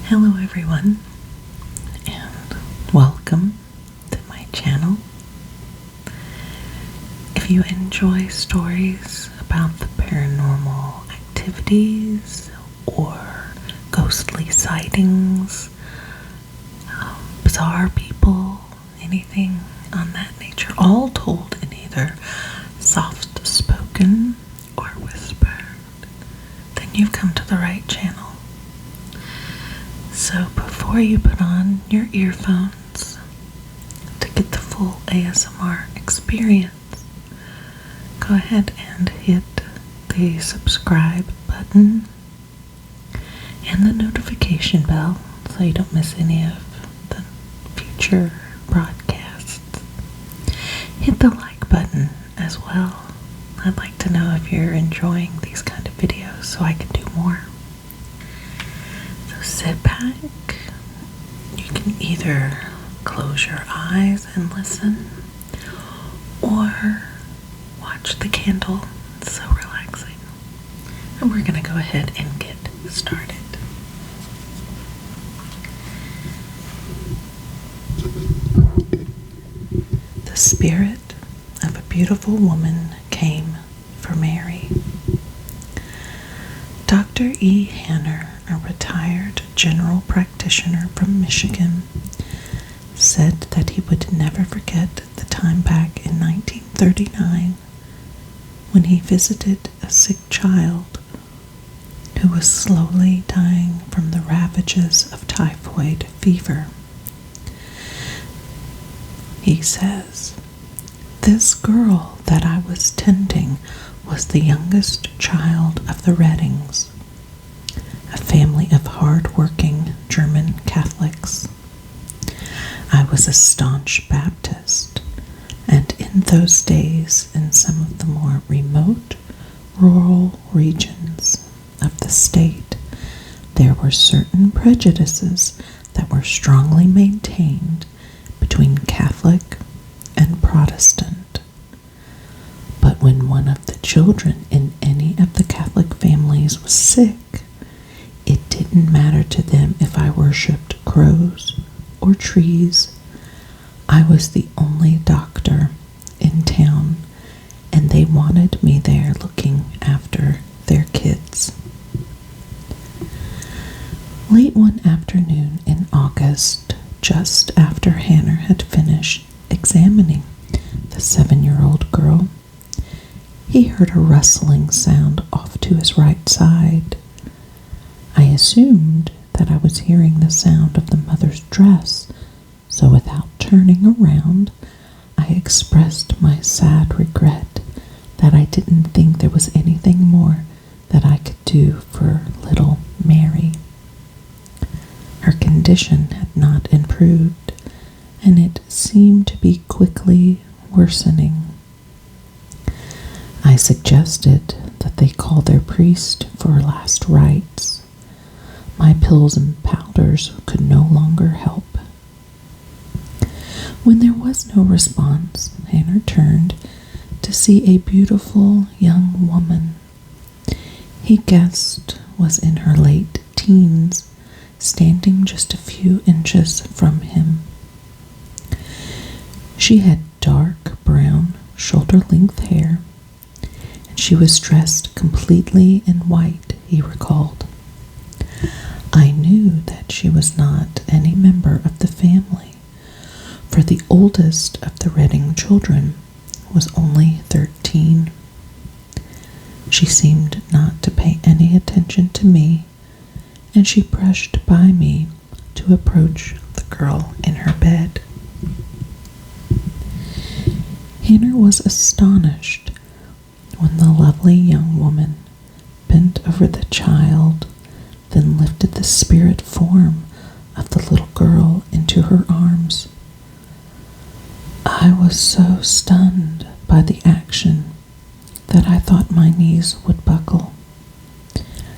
Hello everyone, and welcome to my channel. If you enjoy stories about the paranormal activities or ghostly sightings, bizarre people, anything on that nature, all told in either soft spoken or whispered, then you've come to the right channel. So before you put on your earphones to get the full ASMR experience, go ahead and hit the subscribe button and the notification bell so you don't miss any of the future broadcasts. Hit the like button as well. I'd like to know if you're enjoying these kind of videos so I can do more. So sit back. You can either close your eyes and listen or watch the candle. It's so relaxing. And we're going to go ahead and get started. The spirit of a beautiful woman came for Mary. Dr. E. Hanner, a retired general practitioner from Michigan, said that he would never forget the time back in 1939 when he visited a sick child who was slowly dying from the ravages of typhoid fever. He says, "This girl that I was tending was the youngest child of the Reddings, a family of hard-working German Catholics. I was a staunch Baptist, and in those days, in some of the more remote, rural regions of the state, there were certain prejudices that were strongly maintained between Catholic and Protestant. But when one of the children in any of the Catholic families was sick, it didn't matter to them if I worshipped crows or trees. I was the only doctor in town, and they wanted me there looking after their kids." Late one afternoon in August, just after Hanner had finished examining the 7-year-old girl, he heard a rustling sound off to his right side. I assumed that I was hearing the sound of the mother's dress, so without turning around, I expressed my sad regret that I didn't think there was anything more that I could do for little Mary. Her condition had not improved, and it seemed to be quickly worsening. I suggested that they call their priest for last rites. My pills and powders could no longer help. When there was no response, Hanner turned to see a beautiful young woman he guessed was in her late teens, standing just a few inches from him. She had dark brown, shoulder-length hair, and she was dressed completely in white, he recalled. I knew that she was not any member of the family, for the oldest of the Redding children was only 13. She seemed not to pay any attention to me, and she brushed by me to approach the girl in her bed. Hanner was astonished when the lovely young woman bent over the child, then lifted the spirit form of the little girl into her arms. I was so stunned by the action that I thought my knees would buckle.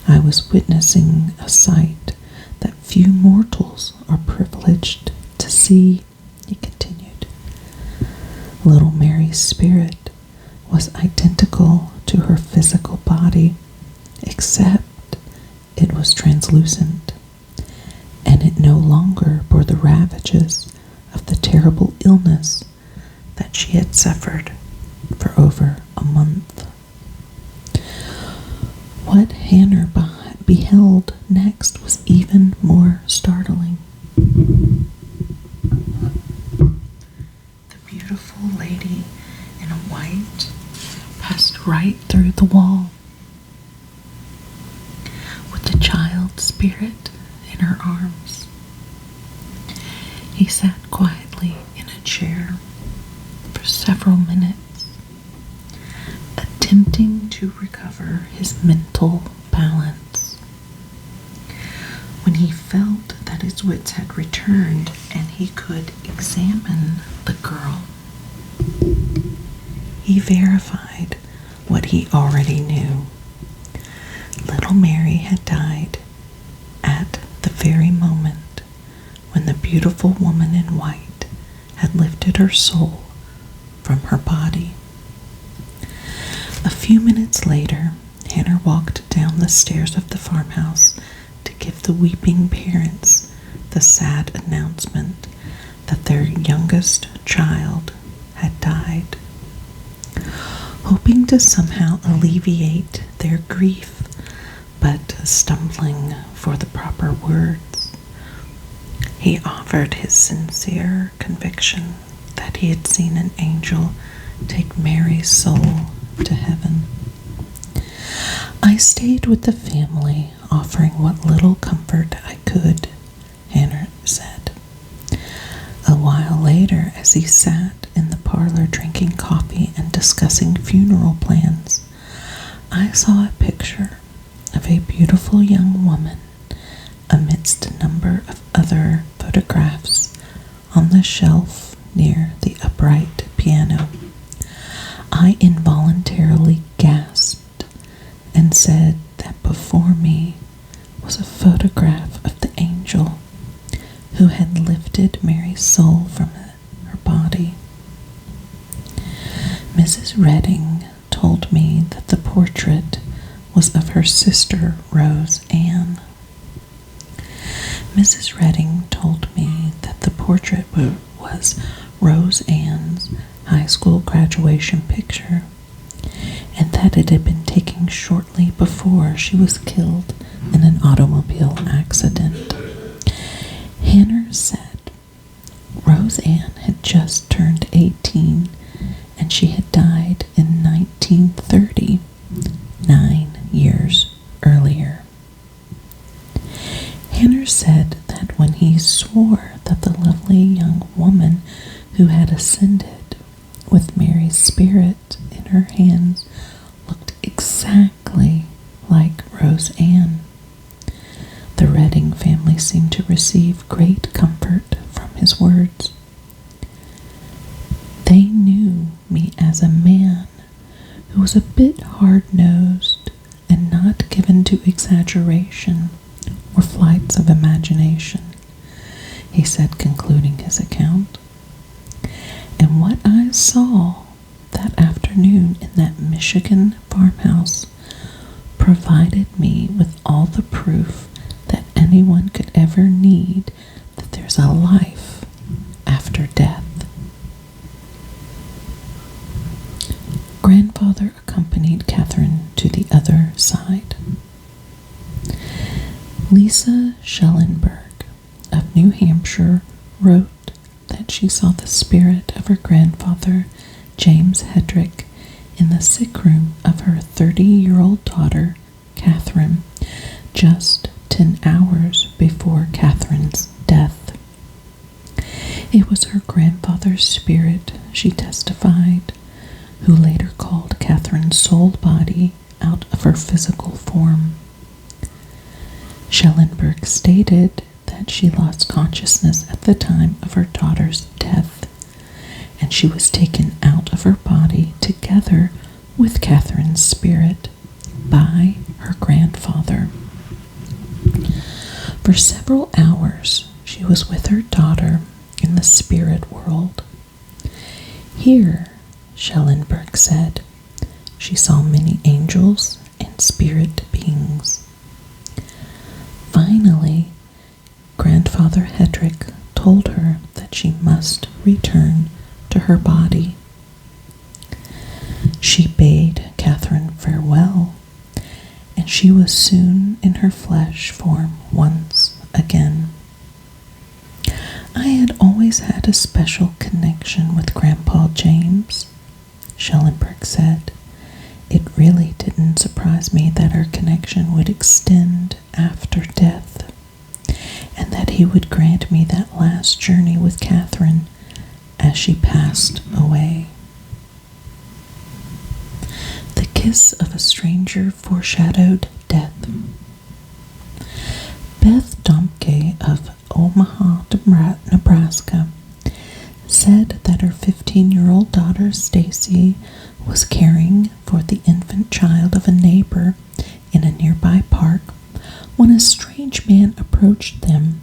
I was witnessing a sight that few mortals are privileged to see, he continued. Little Mary's spirit was identical to her physical body, except it was translucent, longer bore the ravages of the terrible illness that she had suffered for over a month. What Hannah beheld next was even more startling. The beautiful lady in white passed right through the wall with the child spirit in her arms. He sat quietly in a chair for several minutes, attempting to recover his mental balance. When he felt that his wits had returned and he could examine the girl, he verified what he already knew. Little Mary had died at the very moment when the beautiful woman in white had lifted her soul from her body. A few minutes later, Hannah walked down the stairs of the farmhouse to give the weeping parents the sad announcement that their youngest child had died. Hoping to somehow alleviate their grief, but stumbling for the proper words, he offered his sincere conviction that he had seen an angel take Mary's soul to heaven. I stayed with the family, offering what little comfort I could, Hannah said. A while later, as he sat in the parlor drinking coffee and discussing funeral plans, I saw a picture of a beautiful young woman amidst a number of other photographs on the shelf near the upright piano. I involuntarily gasped and said that before me was a photograph of the angel who had lifted Mary's soul from her body. Mrs. Redding told me that the portrait was of her sister, Rose Ann. Mrs. Redding told me that the portrait was Rose Ann's high school graduation picture, and that it had been taken shortly before she was killed in an automobile accident. Hannah said Rose Ann had just turned 18 and she had died in 1930, 9 years earlier. Hannah said that when he swore that the lovely young woman who had ascended with Mary's spirit in her hands looked exactly like Rose Ann, the Redding family seemed to receive great comfort from his words. They knew me as a man who was a bit hard-nosed and not given to exaggeration or flights of imagination, he said, concluding his account. And what I saw that afternoon in that Michigan farmhouse provided me with all the proof that anyone could ever need that there's a life after death. Grandfather accompanied Catherine to the other side. Lisa Schellenberg of New Hampshire wrote that she saw the spirit of her grandfather, James Hedrick, in the sick room of her 30-year-old daughter, Catherine, just 10 hours before Catherine's death. It was her grandfather's spirit, she testified, who later called Catherine's soul body out of her physical form. Schellenberg stated that she lost consciousness at the time of her daughter's death, and she was taken out of her body together with Catherine's spirit by her grandfather. For several hours, she was with her daughter in the spirit world. Here, Schellenberg said, she saw many angels and spirit beings. Finally, Grandfather Father Hedrick told her that she must return to her body. She bade Catherine farewell, and she was soon in her flesh form once again. I had always had a special connection with Grandpa James, Schellenberg said. It really didn't surprise me that our connection would extend after death, and that he would grant me that last journey with Catherine as she passed away. The kiss of a stranger foreshadowed death. Beth Domke of Omaha, Nebraska, said that her 15-year-old daughter Stacy was caring for the infant child of a neighbor in a nearby park when a strange man approached them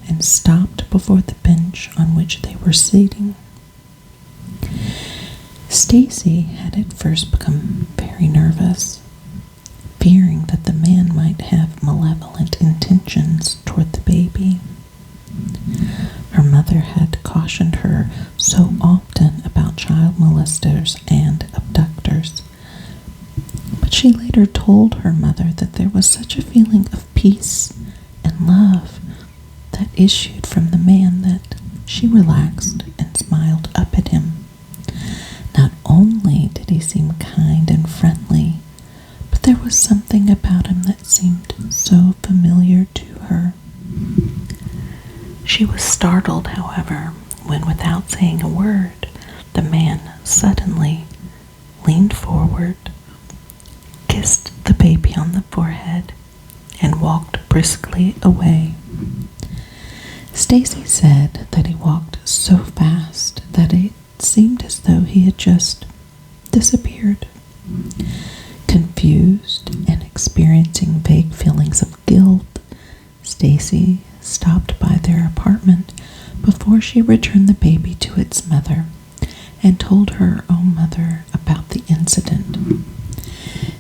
and stopped before the bench on which they were sitting. Stacy had at first become very nervous, fearing that the man might have malevolent intentions toward the baby. Her mother had cautioned her so often about child molesters and abductors, but she later told her mother that there was such a feeling of peace and love that issued from the man that she relaxed and smiled up at him. Not only did he seem kind and friendly, but there was something about him that seemed so familiar to her. She was startled, however, when without saying a word, the man suddenly leaned forward, kissed the baby on the forehead, and walked briskly away. Stacy said that he walked so fast that it seemed as though he had just disappeared. Confused and experiencing vague feelings of guilt, Stacy stopped by their apartment before she returned the baby to its mother and told her own mother about the incident.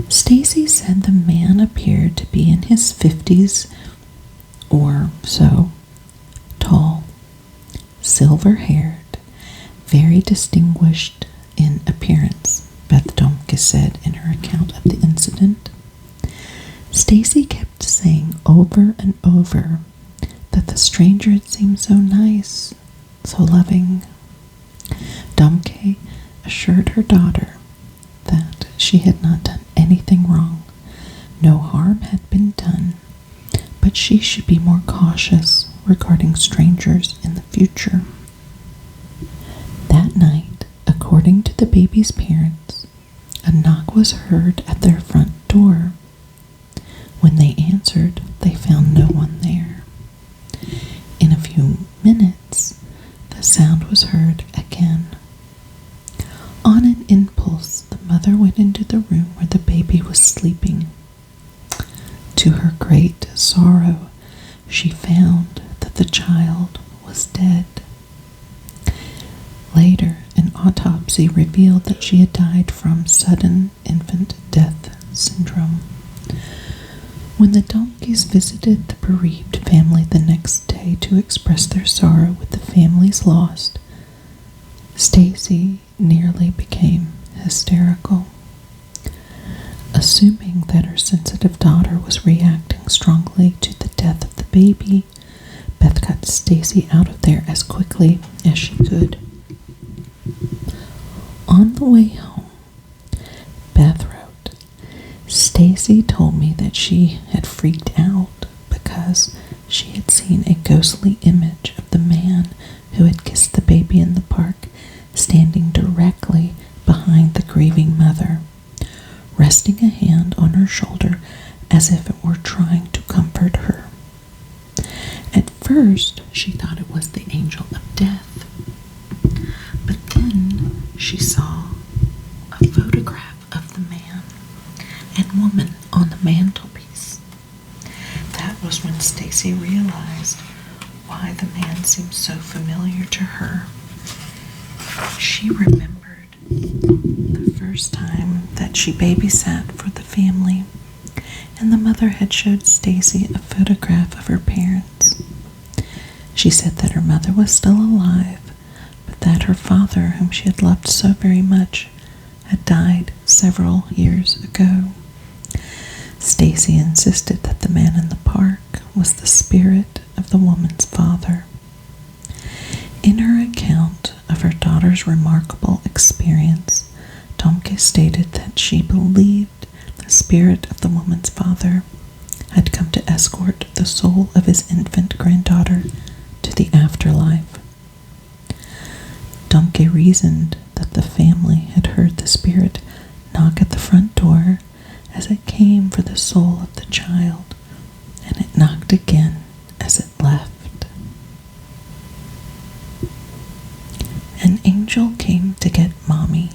Stacy said the man appeared to be in his 50s or so, tall, silver-haired, very distinguished in appearance, Beth Domke said in her account of the incident. Stacy kept saying over and over that the stranger had seemed so nice, so loving. Domke assured her daughter that she had not done anything wrong. No harm had been done, but she should be more cautious regarding strangers in the future. That night, according to the baby's parents, a knock was heard at their front door. When they answered, they found no one there. In a few minutes, the sound was heard again. On an impulse, the mother went into the room where the baby was sleeping. To her great sorrow, she found that the child was dead. Later, an autopsy revealed that she had died from sudden infant death syndrome. When the Domkes visited the bereaved family the next day to express their sorrow with the family's loss, Stacy nearly became hysterical. Assuming that her sensitive daughter was reacting strongly to the death of the baby, Beth got Stacy out of there as quickly as she could. On the way home, Beth wrote, Stacy told me that she had freaked out because she had seen a ghostly image of the man who had kissed the baby in the park standing directly behind the grieving mother, resting a hand on her shoulder as if it were trying to comfort her. At first, she thought it was the angel of death, but then she saw a photograph of the man and woman on the mantelpiece. That was when Stacy realized why the man seemed so familiar to her. She remembered the first time that she babysat for the family, and the mother had showed Stacy a photograph of her parents. She said that her mother was still alive, but that her father, whom she had loved so very much, had died several years ago. Stacy insisted that the man in the park was the spirit of the woman's father. In her account of her daughter's remarkable experience, Tomke stated that she believed the spirit of the woman's father had come to escort the soul of his infant granddaughter to the afterlife. Tomke reasoned that the family had heard the spirit knock at the front door as it came for the soul of the child, and it knocked again as it left. An angel came to get Mommy.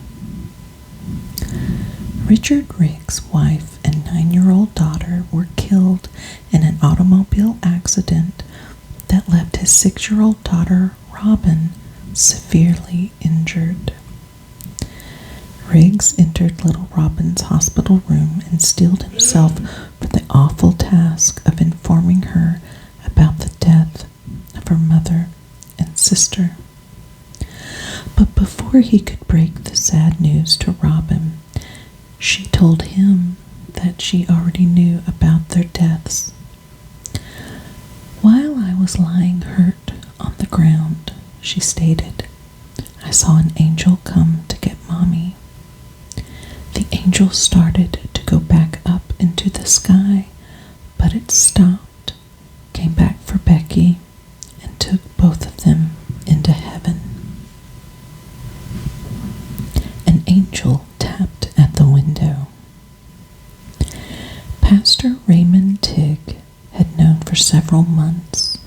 Richard Riggs' wife and 9-year-old daughter were killed in an automobile accident that left his 6-year-old daughter, Robin, severely injured. Riggs entered little Robin's hospital room and steeled himself for the awful task of informing her about the death of her mother and sister. But before he could break the sad news to Robin, she told him that she already knew about their deaths. "While I was lying hurt on the ground," she stated, "I saw an angel come to get Mommy. The angel started to go back up into the sky, but it stopped, came back for Becky, and took both of them into heaven." An angel tapped at the window. Pastor Raymond Tigg had known for several months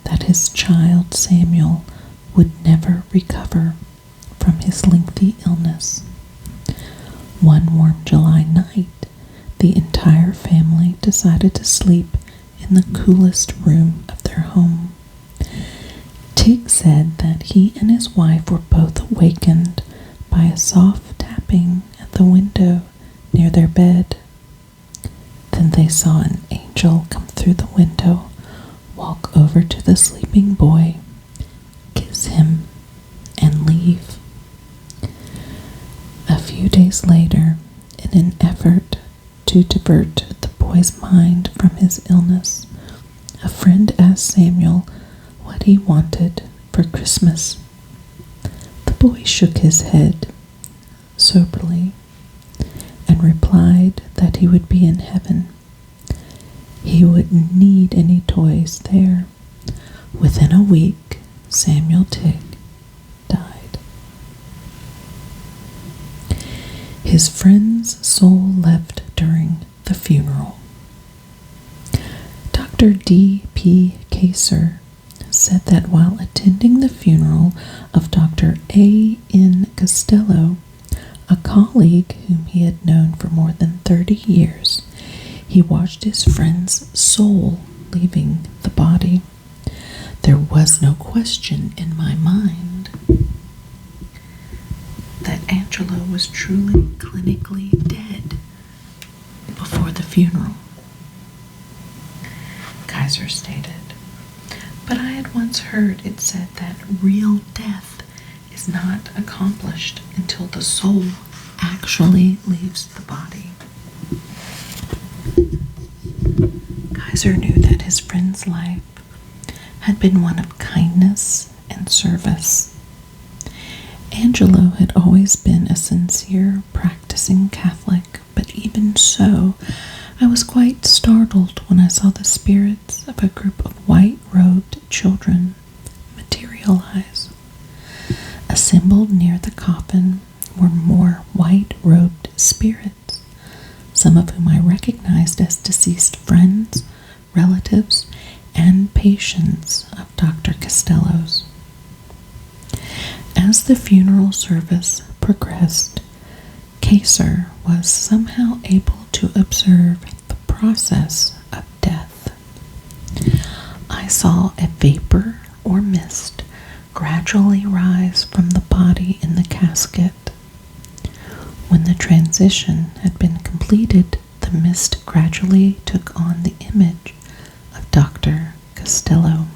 that his child Samuel would never recover from his lengthy illness. One warm July night, the entire family decided to sleep in the coolest room of their home. Tigg said that he and his wife were both awakened by a soft tapping at the window near their bed. Then they saw an angel come through the window, walk over to the sleeping boy, kiss him, and leave. A few days later, in an effort to divert the boy's mind from his illness, a friend asked Samuel what he wanted for Christmas. The boy shook his head soberly and replied that he would be in heaven. He wouldn't need any toys there. Within a week, Samuel Tigg died. His friend's soul left during the funeral. Dr. D.P. Kaser said that while attending the funeral of Dr. A.N. Costello, a colleague whom he had known for more than 30 years, he watched his friend's soul leaving the body. "There was no question in my mind that Angelo was truly clinically dead before the funeral," Kaiser stated. "But I had once heard it said that real death is not accomplished until the soul actually leaves the body." Kaiser knew that his friend's life had been one of kindness and service. Angelo had always been a sincere, practicing Catholic, but even so, I was quite startled when I saw the spirits of a group of white-robed children materialize. Assembled near the coffin were more white-robed spirits, some of whom I recognized as deceased friends, relatives, and patients of Dr. Costello's. As the funeral service progressed, Kaser was somehow able to observe the process of death. I saw a vapor or mist gradually rise from the body in the casket. When the transition had been completed, the mist gradually took on the image of Dr. Costello.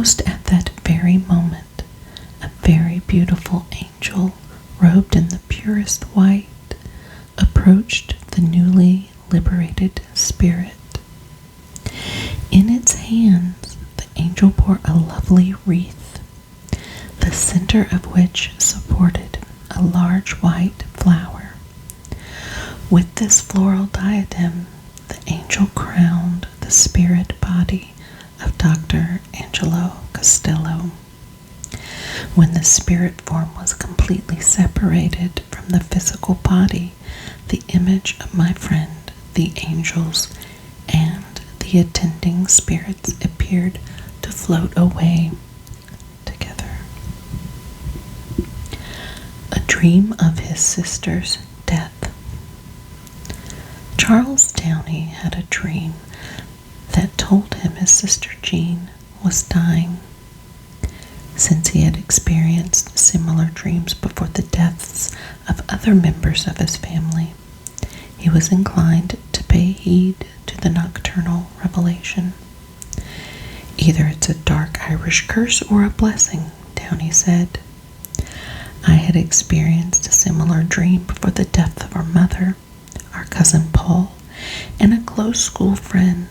Almost at that very moment, a very beautiful angel, robed in the purest white, approached the newly liberated spirit. In its hands, the angel bore a lovely wreath, the center of which supported a large white flower. With this floral diadem, the angel crowned the spirit body of Dr. Angelo Costello. When the spirit form was completely separated from the physical body, the image of my friend, the angels, and the attending spirits appeared to float away together. A dream of his sister's death. Charles Downey had a dream that told him his sister Jean was dying. Since he had experienced similar dreams before the deaths of other members of his family, he was inclined to pay heed to the nocturnal revelation. Either it's a dark Irish curse or a blessing, Downey said. I had experienced a similar dream before the death of our mother, our cousin Paul, and a close school friend.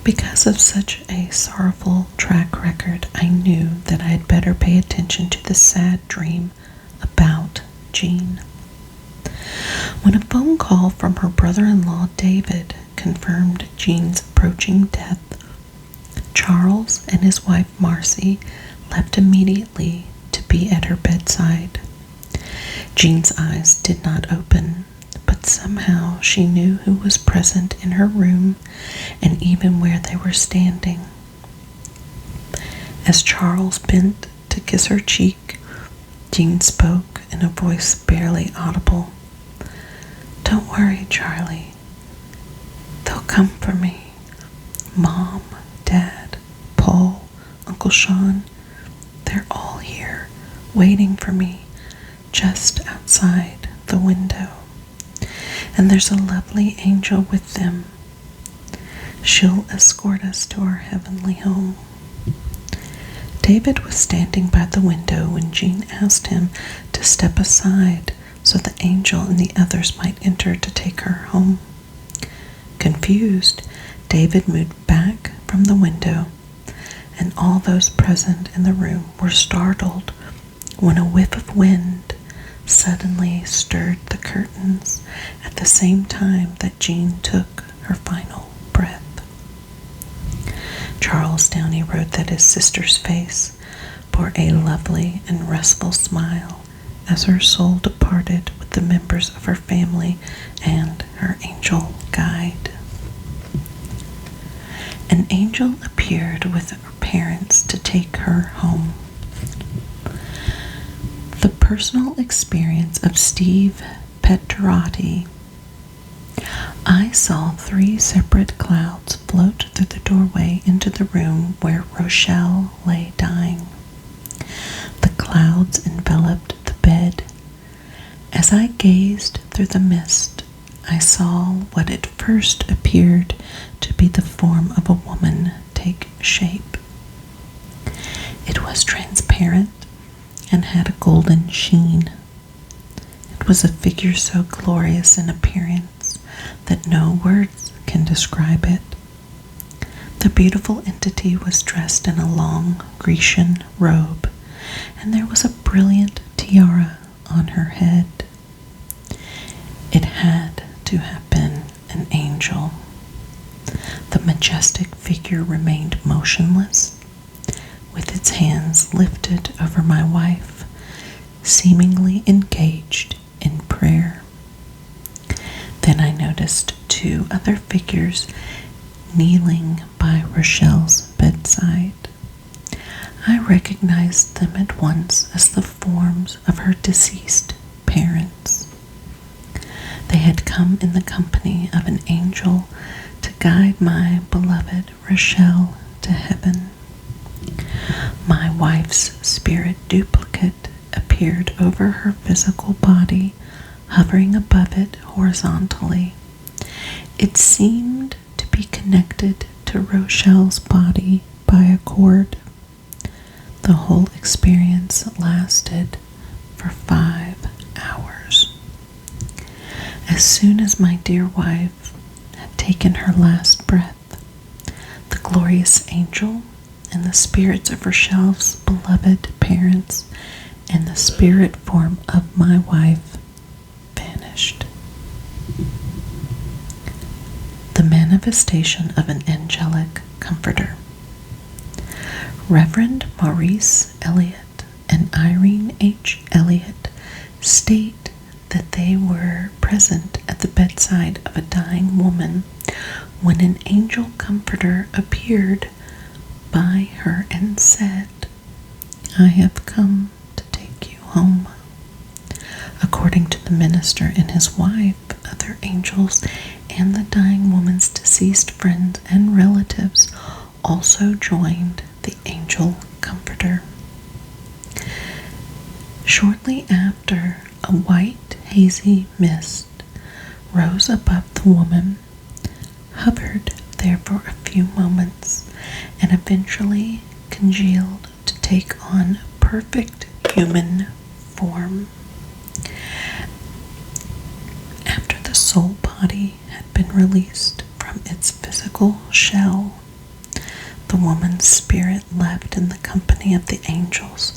Because of such a sorrowful track record, I knew that I had better pay attention to the sad dream about Jean. When a phone call from her brother-in-law David confirmed Jean's approaching death, Charles and his wife Marcy left immediately to be at her bedside. Jean's eyes did not open, but somehow she knew who was present in her room and even where they were standing. As Charles bent to kiss her cheek, Jean spoke in a voice barely audible. "Don't worry, Charlie. They'll come for me. Mom, Dad, Paul, Uncle Sean, they're all here, waiting for me, just outside the window. And there's a lovely angel with them. She'll escort us to our heavenly home." David was standing by the window when Jean asked him to step aside so the angel and the others might enter to take her home. Confused, David moved back from the window, and all those present in the room were startled when a whiff of wind suddenly stirred the curtains at the same time that Jean took her final breath. Charles Downey wrote that his sister's face bore a lovely and restful smile as her soul departed with the members of her family and her angel guide. An angel appeared with her parents to take her home. The personal experience of Steve Petterotti. I saw 3 separate clouds float through the doorway into the room where Rochelle lay dying. The clouds enveloped the bed. As I gazed through the mist, I saw what at first appeared to be the form of a woman take shape. It was transparent and had a golden sheen. It was a figure so glorious in appearance that no words can describe it. The beautiful entity was dressed in a long Grecian robe, and there was a brilliant tiara on her head. It had to have been an angel. The majestic figure remained motionless, with its hands lifted over my wife, seemingly engaged in prayer. Then I noticed 2 other figures kneeling by Rochelle's bedside. I recognized them at once as the forms of her deceased parents. They had come in the company of an angel to guide my beloved Rochelle to heaven. My wife's spirit duplicate appeared over her physical body, hovering above it horizontally. It seemed to be connected to Rochelle's body by a cord. The whole experience lasted for 5 hours. As soon as my dear wife had taken her last breath, the glorious angel and the spirits of Rochelle's beloved parents and the spirit form of my wife vanished. The manifestation of an angelic comforter. Reverend Maurice Elliott and Irene H. Elliott state that they were present at the bedside of a dying woman when an angel comforter appeared by her and said, "I have come to take you home." According to the minister and his wife, other angels and the dying woman's deceased friends and relatives also joined the angel comforter. Shortly after, a white, hazy mist rose above the woman, hovered there for a few moments, and eventually congealed to take on perfect human form. After the soul body had been released from its physical shell, the woman's spirit left in the company of the angels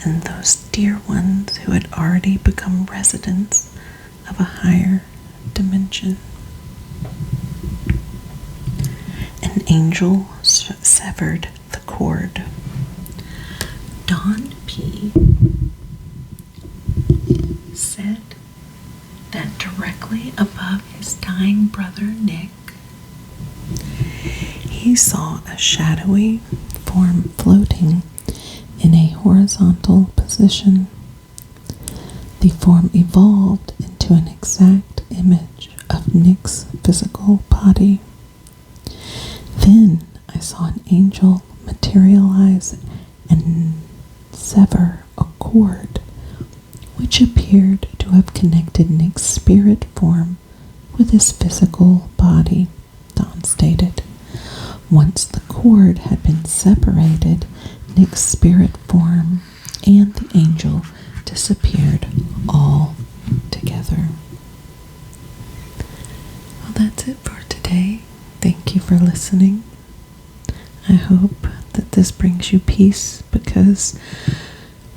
and those dear ones who had already become residents of a higher dimension. An angel severed the cord. Don P. said that directly above his dying brother Nick, he saw a shadowy form floating in a horizontal position. The form evolved into an exact image of Nick's physical body. Then I saw an angel materialize and sever a cord which appeared to have connected Nick's spirit form with his physical body, Don stated. Once the cord had been separated, Nick's spirit form and the angel disappeared all together. Well, that's it for today. Thank you for listening. I hope that this brings you peace, because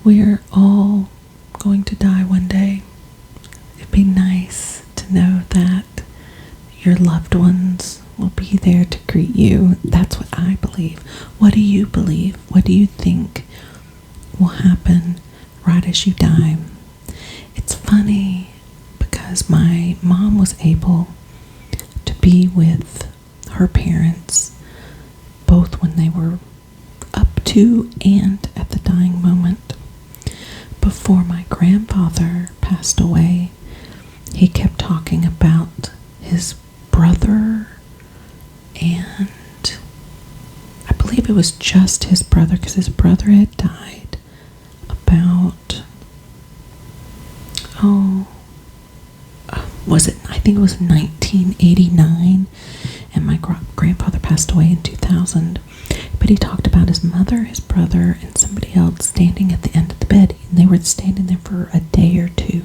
we're all going to die one day. It'd be nice to know that your loved ones will be there to greet you. That's what I believe. What do you believe? What do you think will happen right as you die? It's funny because my mom was able to be with her parents both when they were up to and at the dying moment. Before my grandfather passed away, he kept talking about his brother, and I believe it was just his brother, because his brother had died about, I think it was 1989, and my grandfather passed away in 2000. But he talked about his mother, his brother, and somebody else standing at the end of the bed, and they were standing there for a day or two.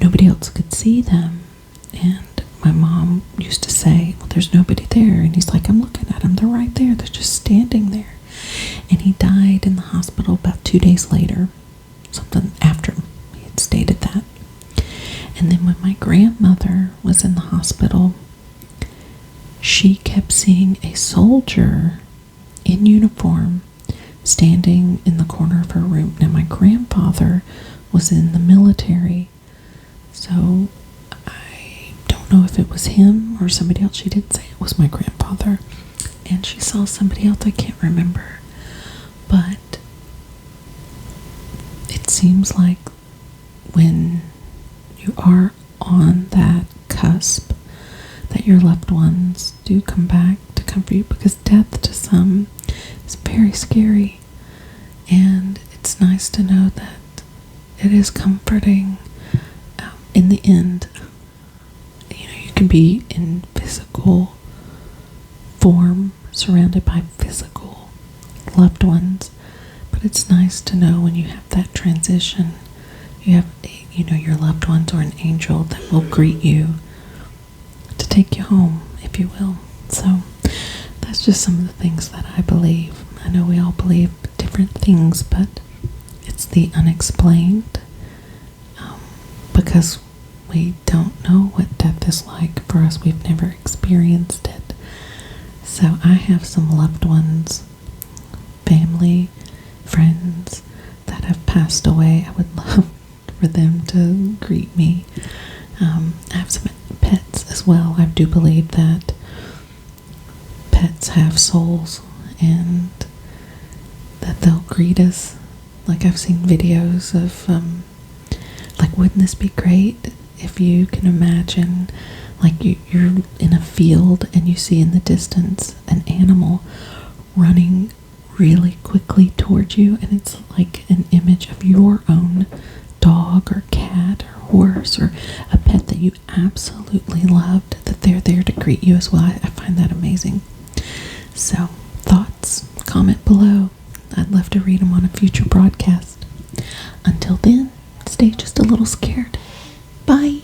Nobody else could see them, and my mom used to say, "Well, there's nobody there," and he's like, "I'm looking at them, they're right there, they're just standing there." And he died in the hospital about 2 days later, something after he had stated that. And then when my grandmother was in the hospital, she kept seeing a soldier in uniform standing in the corner of her room. Now, my grandfather was in the military, so I don't know if it was him or somebody else. She did say it was my grandfather, and she saw somebody else, I can't remember. But it seems like when you are on that cusp, that your loved ones do come back to comfort you, because death to some is very scary, and it's nice to know that it is comforting in the end. You know, you can be in physical form, surrounded by physical loved ones, but it's nice to know when you have that transition, you have, your loved ones or an angel that will greet you to take you home, if you will. So that's just some of the things that I believe. I know we all believe different things, but it's the unexplained, because we don't know what death is like. For us, we've never experienced it. So I have some loved ones, family, friends that have passed away. I would love for them to greet me. I have some pets as well. I do believe that pets have souls and that they'll greet us. Like, I've seen videos of, wouldn't this be great if you can imagine, you're in a field and you see in the distance an animal running really quickly towards you, and it's like an image of your own dog or cat or horse or a pet that you absolutely loved, that they're there to greet you as well. I find that amazing. So, thoughts, comment below. I'd love to read them on a future broadcast. Until then, stay just a little scared. Bye.